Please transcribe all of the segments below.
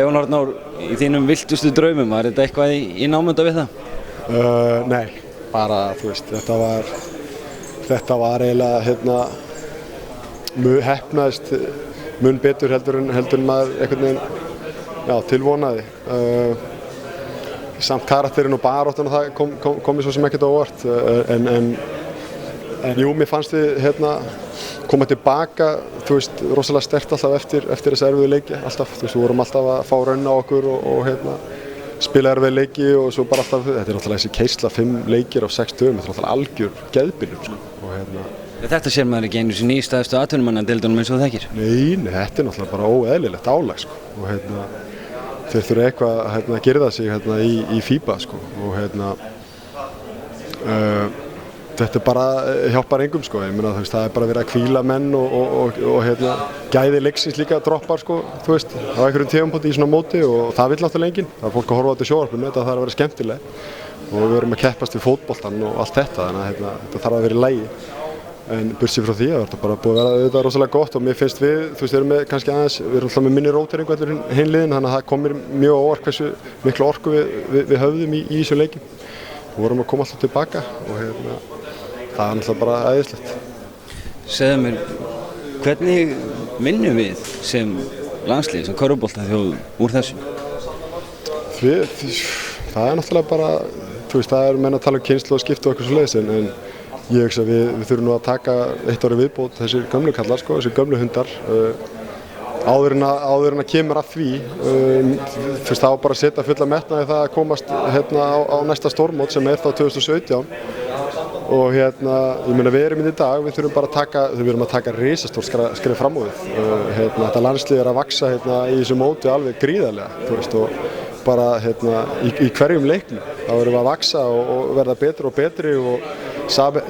Jón Arnór, í þínum viltustu draumum, var þetta eitthvað í námunda við það? Nei, bara, þú veist, þetta var eiginlega, heppnaðist mun betur heldur en maður einhvern veginn, tilvonaði. Samt karakterinn og baráttan og það kom mér svo sem ekkert á óvart, en jú, mér fannst við, koma tilbaka, þú veist, rosalega sterkt alltaf eftir þessa erfiðu leiki, alltaf, þú veist, við vorum alltaf að fá raun á okkur og spila erfiðu leiki og svo bara alltaf, þetta er alltaf þessi keisla, 5 leikir á 6 dögum, þetta er alltaf algjör geðbylur, sko, og Þetta sér maður ekki einu sinni í stæðstu atvinnumannadeildunum eins og þekkir? Nei, þetta er náttúrulega bara óeðlilegt álag, sko, og þeir þurfa eitthvað að girða sig í FIBA, sko, og þetta bara hjálpar engum, sko, ég meina, þú veist, það er bara verið að hvíla menn og gæði leiksins líka droppar, sko, þú veist, á einhverjum tímapunkti í svona móti og það vill náttúrulega enginn, það er fólk að horfa á þetta í sjónvarpinu, þetta þarf að vera skemmtileg og við erum að keppast við fótboltann og allt þetta, þannig að þetta þarf að vera í lagi. En burtséð frá því að þetta bara búið að vera auðvitað rosalega gott og mér finnst við, þú veist, við erum með kannski aðeins, við erum alltaf með minni róteringu allir hinn liðin, þannig að það kom mér mjög á óvart hversu miklu orku við höfðum í þessum leikjum. Við vorum að koma alltaf tilbaka og það er náttúrulega bara æðislegt. Segðu mér, hvernig vinnum við sem landslið, sem körfuboltaþjóð úr þessu? Það er náttúrulega bara, þú veist, það er menn að tala um kynslóð og skipta og eitthvað svoleiðis, en ég hugsa að við þurfum nú að taka 1 ári viðbót þessir gömlu kallar, sko, þessir gömlu hundar, áður en að kemur að því, þú veist, þá bara að setja fulla metnaði það að komast á næsta stórmót sem er þá 2017 og ég meina við erum inn í dag, við þurfum að taka risastórt skref fram á við. Þetta landslið er að vaxa í þessu móti alveg gríðarlega, þú veist, og bara í hverjum leiknum þá erum við að vaxa og verða betri og betri og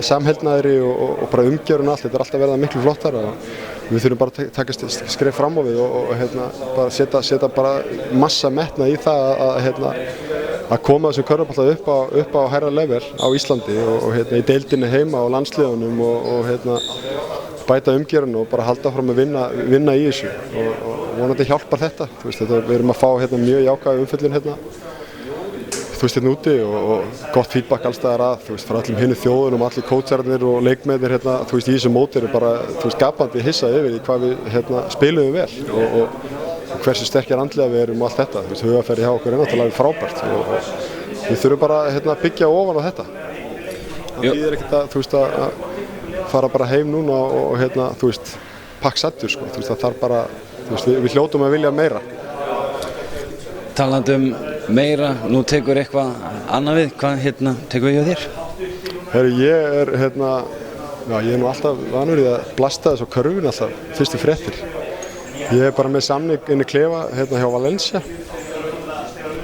samheldnaðri og bara umgjörun og allt, þetta er alltaf verða miklu flottara og við þurfum bara að taka skref fram á við og bara setja bara massa metnað í það að koma þessum körfubolta upp á hærra level á Íslandi og í deildinni heima og landsliðunum og bæta umgjörun og bara halda fram að vinna í þessu og vonandi hjálpar þetta, þú veist, við erum að fá mjög jákvæða umfjöllun þú veist, úti og gott feedback alls staðar að, þú veist, frá öllum hinum þjóðunum, allir coacharnir og leikmennir, þú veist, í þessu móti eru bara, þú veist, gapandi hissa yfir í hvað við spilum vel og hversu sterkir andlega við erum og allt þetta, þú veist, hugarfarið hjá okkur er náttúrulega frábært og við þurfum bara að byggja ofan á þetta. Það þýðir ekkert að, þú veist, að fara bara heim núna og þú veist, pakksattur, sko, þú veist, það þarf bara, þú veist, við hljótum að vilja meira. Talandi meira, nú tekur eitthvað annað við, hvað tekur við hjá þér? Herru, ég er nú alltaf vanur í að blasta þessu á körfunni alltaf, fyrstu fréttir. Ég er bara með samning inn í klefa hjá Valencia.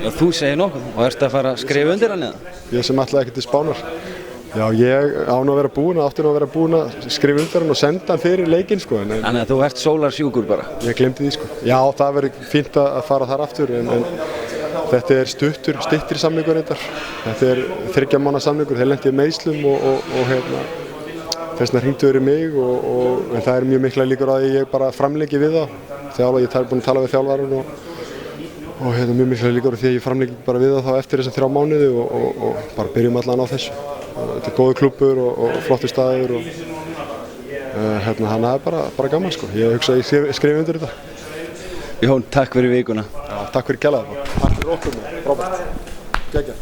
Já, þú segir nokkuð og ertu að fara að skrifa undir hann eða? Ég sem ætlaði ekki til Spánar. Já, ég átti nú að vera búinn að skrifa undir hann og senda hann fyrir leikinn, sko. Þannig að þú ert sólarsjúkur bara? Ég glemdi því, sko. Já, það verður fínt að fara þar aftur, en þetta er styttri samningur þetta. Þetta er 3 mánaða samningur, þeir lentu í meiðslum og þess vegna hringdu þeir í mig en það er mjög mikla líkur að ég bara framlengi við þá. Ég er búinn að tala við þjálfarinn og mjög mikla líkur því að ég framlengi bara við þá eftir þessa 3 mánuði og bara byrjum allan á þessu. Þetta er góður klúbbur og flottir staðir og þannig að það er bara gaman, sko. Ég hugsa að ég skrifi undir þetta. Jón, takk fyrir vikuna. Já, takk fyrir kærlega. Takk fyrir okkur, frábært. Geggjað.